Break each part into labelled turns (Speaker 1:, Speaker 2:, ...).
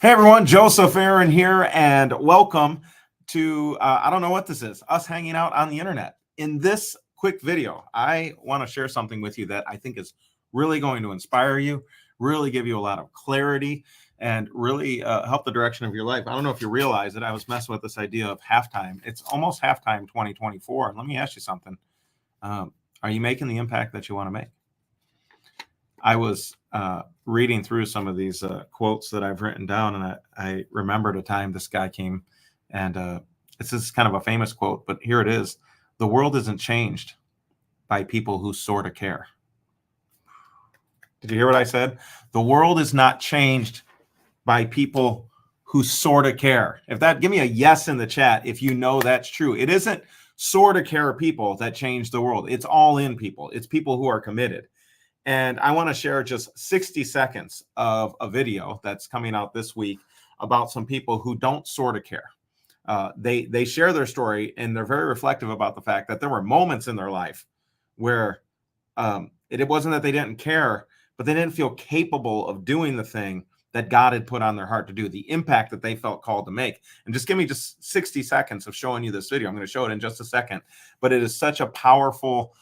Speaker 1: Hey everyone, Joseph Aaron here, and welcome to, I don't know what this is, us hanging out on the internet. In this quick video, I want to share something with you that I think is really going to inspire you, really give you a lot of clarity, and really help the direction of your life. I don't know if you realize that I was messing with this idea of halftime. It's almost halftime 2024. And let me ask you something. Are you making the impact that you want to make? I was reading through some of these quotes that I've written down, and I remembered a time this guy came, and it's this kind of a famous quote, but here it is. The world isn't changed by people who sort of care. Did you hear what I said? The world is not changed by people who sort of care. Give me a yes in the chat if you know that's true. It isn't sort of care people that change the world. It's all in people. It's people who are committed. And I want to share just 60 seconds of a video that's coming out this week about some people who don't sort of care. They share their story, and they're very reflective about the fact that there were moments in their life where it wasn't that they didn't care, but they didn't feel capable of doing the thing that God had put on their heart to do, the impact that they felt called to make. And just give me just 60 seconds of showing you this video. I'm going to show it in just a second, but it is such a powerful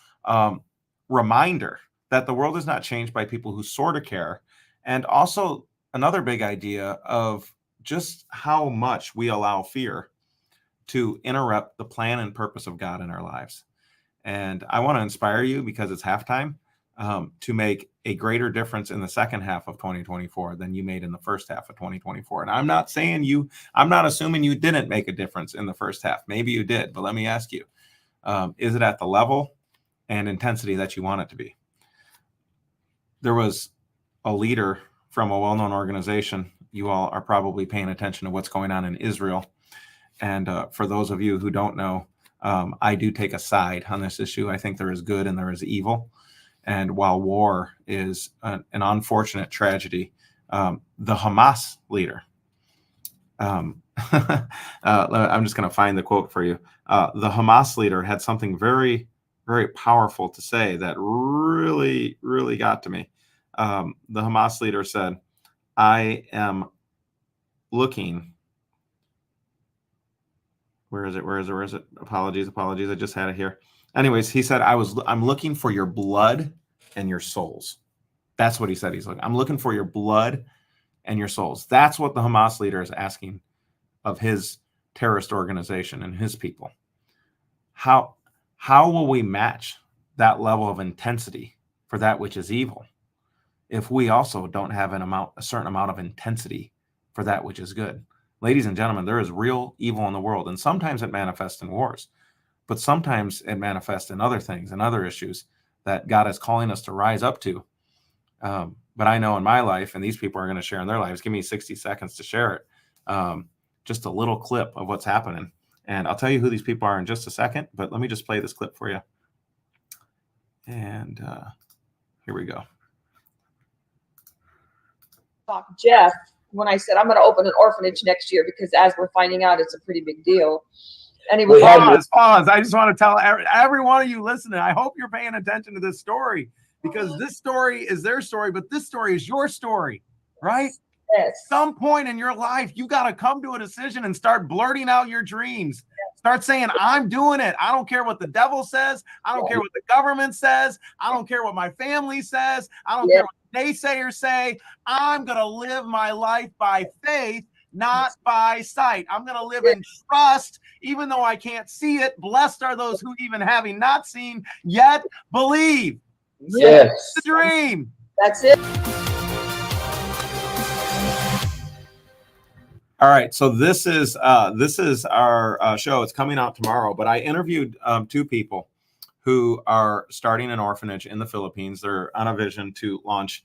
Speaker 1: reminder that the world is not changed by people who sort of care. And also another big idea of just how much we allow fear to interrupt the plan and purpose of God in our lives. And I want to inspire you, because it's halftime, to make a greater difference in the second half of 2024 than you made in the first half of 2024. And I'm not assuming you didn't make a difference in the first half. Maybe you did, but let me ask you, is it at the level and intensity that you want it to be? There was a leader from a well-known organization. You all are probably paying attention to what's going on in Israel. And for those of you who don't know, I do take a side on this issue. I think there is good and there is evil. And while war is an unfortunate tragedy, the Hamas leader, I'm just going to find the quote for you. The Hamas leader had something very, very powerful to say that really, really got to me. The Hamas leader said, I am looking. Where is it? Apologies. I just had it here. Anyways, he said, I'm looking for your blood and your souls. That's what he said. I'm looking for your blood and your souls. That's what the Hamas leader is asking of his terrorist organization and his people. How will we match that level of intensity for that which is evil if we also don't have a certain amount of intensity for that which is good? Ladies and gentlemen, there is real evil in the world, and sometimes it manifests in wars, but sometimes it manifests in other things and other issues that God is calling us to rise up to. But I know in my life, and these people are going to share in their lives, give me 60 seconds to share it. Just a little clip of what's happening. And I'll tell you who these people are in just a second, but let me just play this clip for you. And here we go.
Speaker 2: Jeff, when I said I'm going to open an orphanage next year, because as we're finding out, it's a pretty big deal. And he was
Speaker 1: pause. I just want to tell every one of you listening, I hope you're paying attention to this story, because this story is their story, but this story is your story, right?
Speaker 2: Yes.
Speaker 1: At some point in your life, you got to come to a decision and start blurting out your dreams. Start saying, I'm doing it. I don't care what the devil says. I don't care what the government says. I don't care what my family says. I don't care what the naysayers say. I'm going to live my life by faith, not by sight. I'm going to live in trust, even though I can't see it. Blessed are those who, even having not seen, yet believe.
Speaker 2: Yes.
Speaker 1: It's the dream.
Speaker 2: That's it.
Speaker 1: All right, so this is our show. It's coming out tomorrow, but I interviewed two people who are starting an orphanage in the Philippines. They're on a vision to launch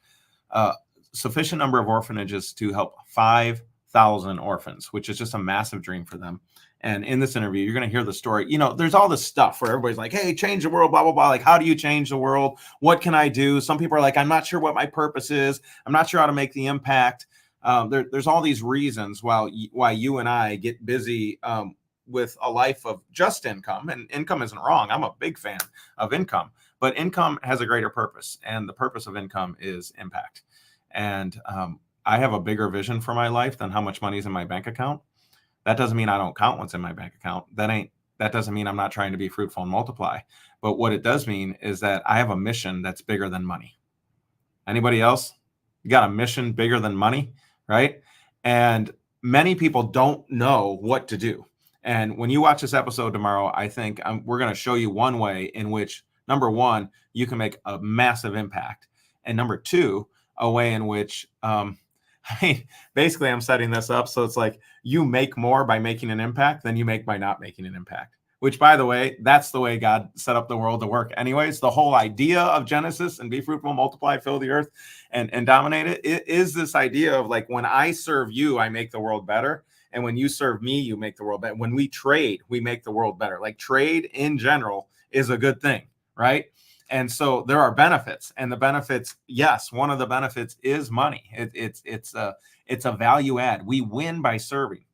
Speaker 1: a sufficient number of orphanages to help 5,000 orphans, which is just a massive dream for them. And in this interview, you're going to hear the story. You know, there's all this stuff where everybody's like, hey, change the world, blah, blah, blah. Like, how do you change the world? What can I do? Some people are like, I'm not sure what my purpose is. I'm not sure how to make the impact. There's all these reasons why you and I get busy with a life of just income, and income isn't wrong. I'm a big fan of income, but income has a greater purpose, and the purpose of income is impact. And I have a bigger vision for my life than how much money is in my bank account. That doesn't mean I don't count what's in my bank account. That doesn't mean I'm not trying to be fruitful and multiply. But what it does mean is that I have a mission that's bigger than money. Anybody else? You got a mission bigger than money, right? And many people don't know what to do. And when you watch this episode tomorrow, I think we're going to show you one way in which, number one, you can make a massive impact. And number two, a way in which, basically I'm setting this up so it's like you make more by making an impact than you make by not making an impact. Which, by the way, that's the way God set up the world to work. Anyways, the whole idea of Genesis and be fruitful, multiply, fill the earth, and dominate it is this idea of like, when I serve you, I make the world better. And when you serve me, you make the world better. When we trade, we make the world better. Like, trade in general is a good thing, right? And so there are benefits, and the benefits, yes, one of the benefits is money. It's a value add. We win by serving.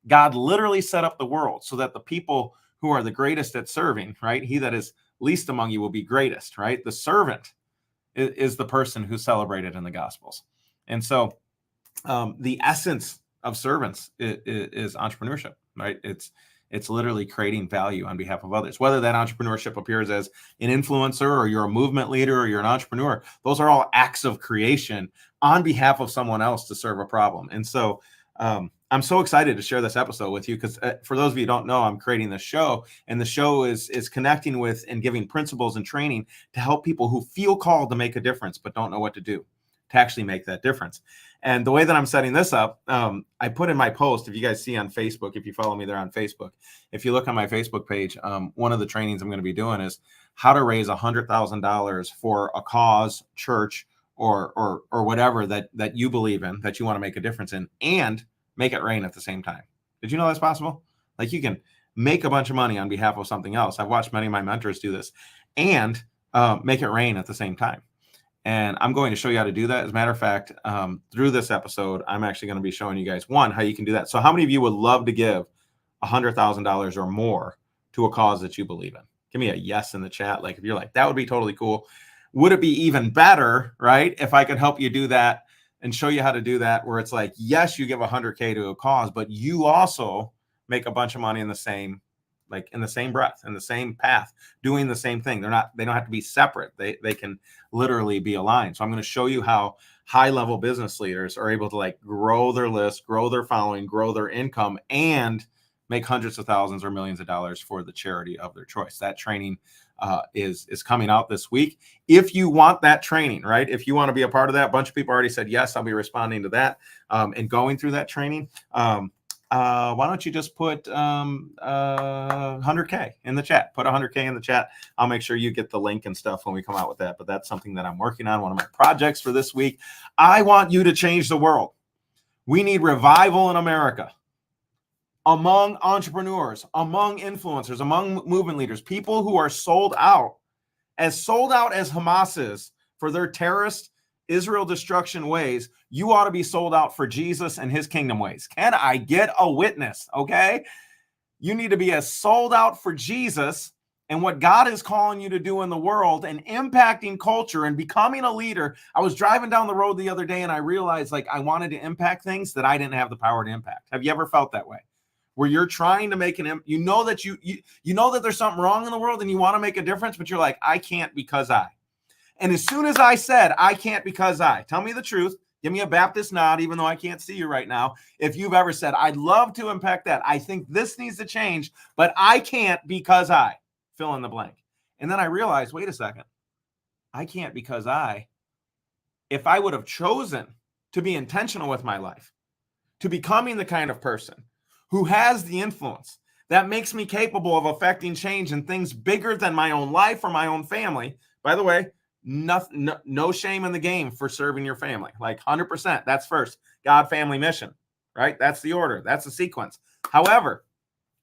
Speaker 1: God literally set up the world so that the people who are the greatest at serving, right? He that is least among you will be greatest, right? The servant is the person who's celebrated in the Gospels. And so the essence of servants is entrepreneurship, right? It's literally creating value on behalf of others. Whether that entrepreneurship appears as an influencer, or you're a movement leader, or you're an entrepreneur, those are all acts of creation on behalf of someone else to serve a problem. And so I'm so excited to share this episode with you because for those of you who don't know, I'm creating this show, and the show is connecting with and giving principles and training to help people who feel called to make a difference but don't know what to do to actually make that difference. And the way that I'm setting this up, I put in my post, if you guys see on Facebook, if you follow me there on Facebook, if you look on my Facebook page, one of the trainings I'm going to be doing is how to raise $100,000 for a cause, church, or whatever that you believe in, that you want to make a difference in, and make it rain at the same time. Did you know that's possible? Like, you can make a bunch of money on behalf of something else. I've watched many of my mentors do this, and make it rain at the same time. And I'm going to show you how to do that. As a matter of fact, through this episode, I'm actually going to be showing you guys, one, how you can do that. So how many of you would love to give $100,000 or more to a cause that you believe in? Give me a yes in the chat. Like, if you're like, that would be totally cool. Would it be even better, right, if I could help you do that and show you how to do that, where it's like, yes, you give 100K to a cause, but you also make a bunch of money in the same breath, in the same path, doing the same thing. They don't have to be separate. They can literally be aligned. So I'm going to show you how high level business leaders are able to like grow their list, grow their following, grow their income, and make hundreds of thousands or millions of dollars for the charity of their choice. That training is coming out this week. If you want that training, right? If you want to be a part of that, a bunch of people already said yes. I'll be responding to that and going through that training. Why don't you just put 100K in the chat? Put 100K in the chat. I'll make sure you get the link and stuff when we come out with that. But that's something that I'm working on, one of my projects for this week. I want you to change the world. We need revival in America. Among entrepreneurs, among influencers, among movement leaders, people who are sold out as Hamas is for their terrorist Israel destruction ways, you ought to be sold out for Jesus and his kingdom ways. Can I get a witness? Okay. You need to be as sold out for Jesus and what God is calling you to do in the world and impacting culture and becoming a leader. I was driving down the road the other day and I realized like I wanted to impact things that I didn't have the power to impact. Have you ever felt that way? Where you're trying to make you know that you know that there's something wrong in the world and you want to make a difference, but you're like, I can't because I. And as soon as I said, I can't because I, tell me the truth, give me a Baptist nod, even though I can't see you right now. If you've ever said, I'd love to impact that, I think this needs to change, but I can't because I, fill in the blank. And then I realized, wait a second, I can't because if I would have chosen to be intentional with my life, to becoming the kind of person who has the influence that makes me capable of affecting change in things bigger than my own life or my own family. By the way, no shame in the game for serving your family. Like 100%, that's first. God, family, mission, right? That's the order. That's the sequence. However,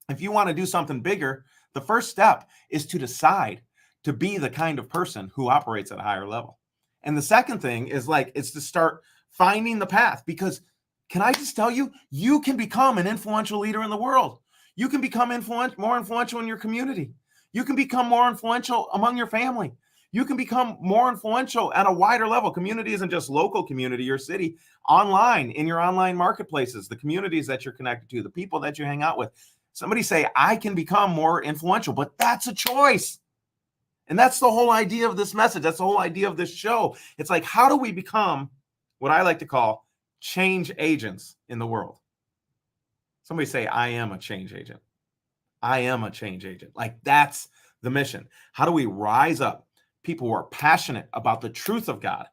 Speaker 1: if you want to do something bigger, the first step is to decide to be the kind of person who operates at a higher level. And the second thing is like, it's to start finding the path, because can I just tell you, you can become an influential leader in the world. You can become more influential in your community. You can become more influential among your family. You can become more influential at a wider level. Community isn't just local community, your city, online, in your online marketplaces, the communities that you're connected to, the people that you hang out with. Somebody say, I can become more influential, but that's a choice. And that's the whole idea of this message. That's the whole idea of this show. It's like, how do we become what I like to call change agents in the world? Somebody say, I am a change agent. I am a change agent. Like, that's the mission. How do we rise up people who are passionate about the truth of God,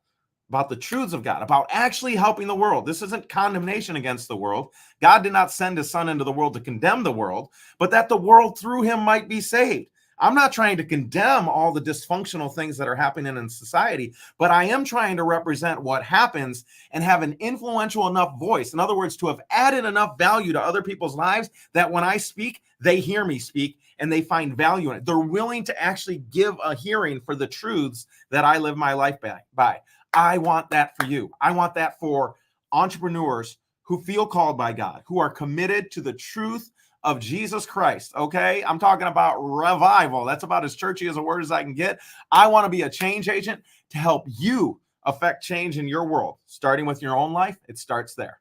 Speaker 1: about the truths of God, about actually helping the world? This isn't condemnation against the world. God did not send his son into the world to condemn the world, but that the world through him might be saved. I'm not trying to condemn all the dysfunctional things that are happening in society, but I am trying to represent what happens and have an influential enough voice. In other words, to have added enough value to other people's lives that when I speak, they hear me speak and they find value in it. They're willing to actually give a hearing for the truths that I live my life by. I want that for you. I want that for entrepreneurs who feel called by God, who are committed to the truth of Jesus Christ. Okay. I'm talking about revival. That's about as churchy as a word as I can get. I want to be a change agent to help you affect change in your world, starting with your own life. It starts there.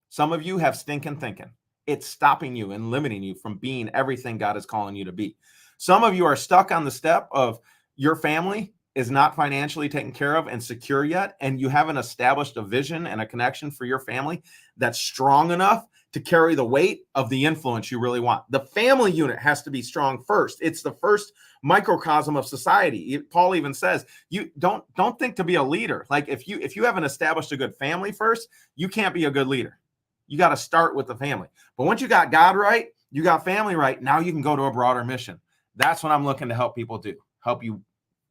Speaker 1: Some of you have stinking thinking. It's stopping you and limiting you from being everything God is calling you to be. Some of you are stuck on the step of your family is not financially taken care of and secure yet, and you haven't established a vision and a connection for your family that's strong enough to carry the weight of the influence you really want. The family unit has to be strong first. It's the first microcosm of society. Paul even says, you don't think to be a leader. Like if you haven't established a good family first, you can't be a good leader. You got to start with the family. But once you got God right, you got family right, now you can go to a broader mission. That's what I'm looking to help people do. Help you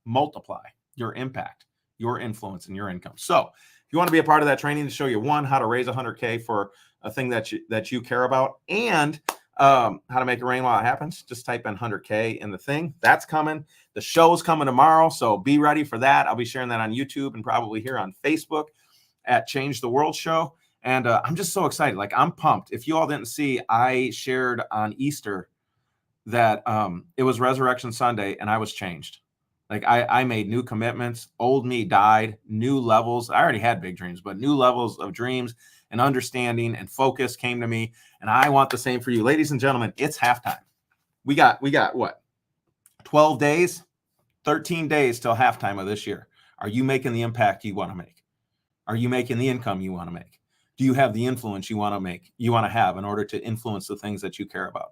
Speaker 1: multiply your impact, your influence, and your income. So if you want to be a part of that training to show you, one, how to raise 100K for a thing that you care about, and how to make it rain while it happens, just type in 100K in the thing. That's coming. The show's coming tomorrow, so be ready for that. I'll be sharing that on YouTube and probably here on Facebook at Change the World Show. And I'm just so excited. Like, I'm pumped. If you all didn't see, I shared on Easter that it was Resurrection Sunday and I was changed. Like I made new commitments. Old me died. New levels. I already had big dreams, but new levels of dreams and understanding and focus came to me. And I want the same for you. Ladies and gentlemen, it's halftime. We got what? 12 days, 13 days till halftime of this year. Are you making the impact you want to make? Are you making the income you want to make? Do you have the influence you want to have in order to influence the things that you care about?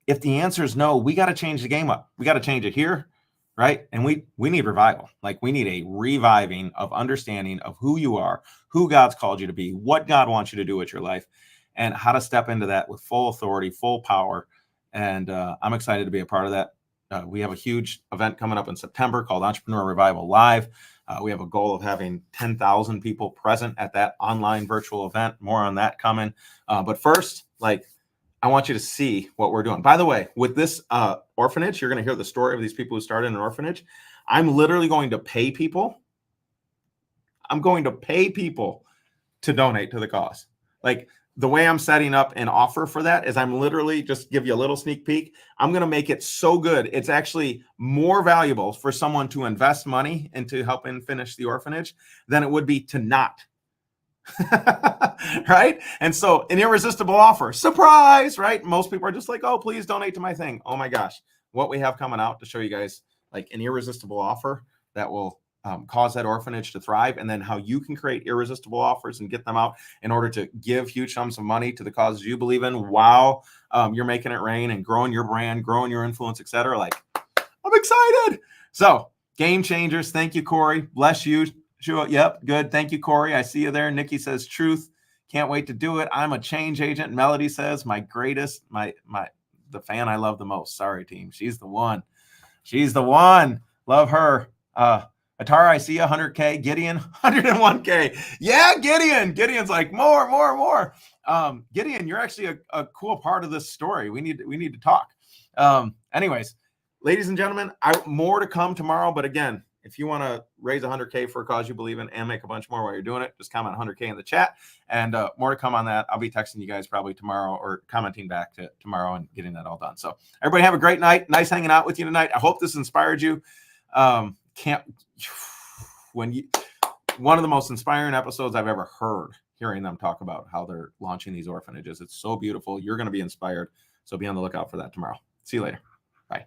Speaker 1: If the answer is no, we got to change the game up. We got to change it here, right? And we need revival. Like, we need a reviving of understanding of who you are, who God's called you to be, what God wants you to do with your life, and how to step into that with full authority, full power. And I'm excited to be a part of that. We have a huge event coming up in September called Entrepreneur Revival Live. We have a goal of having 10,000 people present at that online virtual event. More on that coming. But first, I want you to see what we're doing. By the way, with this orphanage, you're going to hear the story of these people who started an orphanage. I'm literally going to pay people. I'm going to pay people to donate to the cause. Like, the way I'm setting up an offer for that is I'm literally, just give you a little sneak peek, I'm going to make it so good. It's actually more valuable for someone to invest money into helping finish the orphanage than it would be to not. Right? And so, an irresistible offer, surprise, right? Most people are just like, oh, please donate to my thing. Oh my gosh, what we have coming out to show you guys, like, an irresistible offer that will cause that orphanage to thrive, and then how you can create irresistible offers and get them out in order to give huge sums of money to the causes you believe in while you're making it rain and growing your brand, growing your influence, etc. Like, I'm excited. So, game changers. Thank you, Corey. Bless you. Sure. Yep. Good. Thank you, Corey. I see you there. Nikki says truth. Can't wait to do it. I'm a change agent. Melody says my greatest, the fan I love the most. Sorry, team. She's the one. She's the one. Love her. Atara, I see 100K. Gideon, 101K. Yeah, Gideon. Gideon's like more. Gideon, you're actually a cool part of this story. We need to talk. Anyways, ladies and gentlemen, more to come tomorrow. But again, if you want to raise 100K for a cause you believe in and make a bunch more while you're doing it, just comment 100K in the chat, and more to come on that. I'll be texting you guys probably tomorrow, or commenting back to tomorrow, and getting that all done. So everybody have a great night. Nice hanging out with you tonight. I hope this inspired you. can't one of the most inspiring episodes I've ever heard, hearing them talk about how they're launching these orphanages. It's so beautiful. You're going to be inspired. So be on the lookout for that tomorrow. See you later. Bye.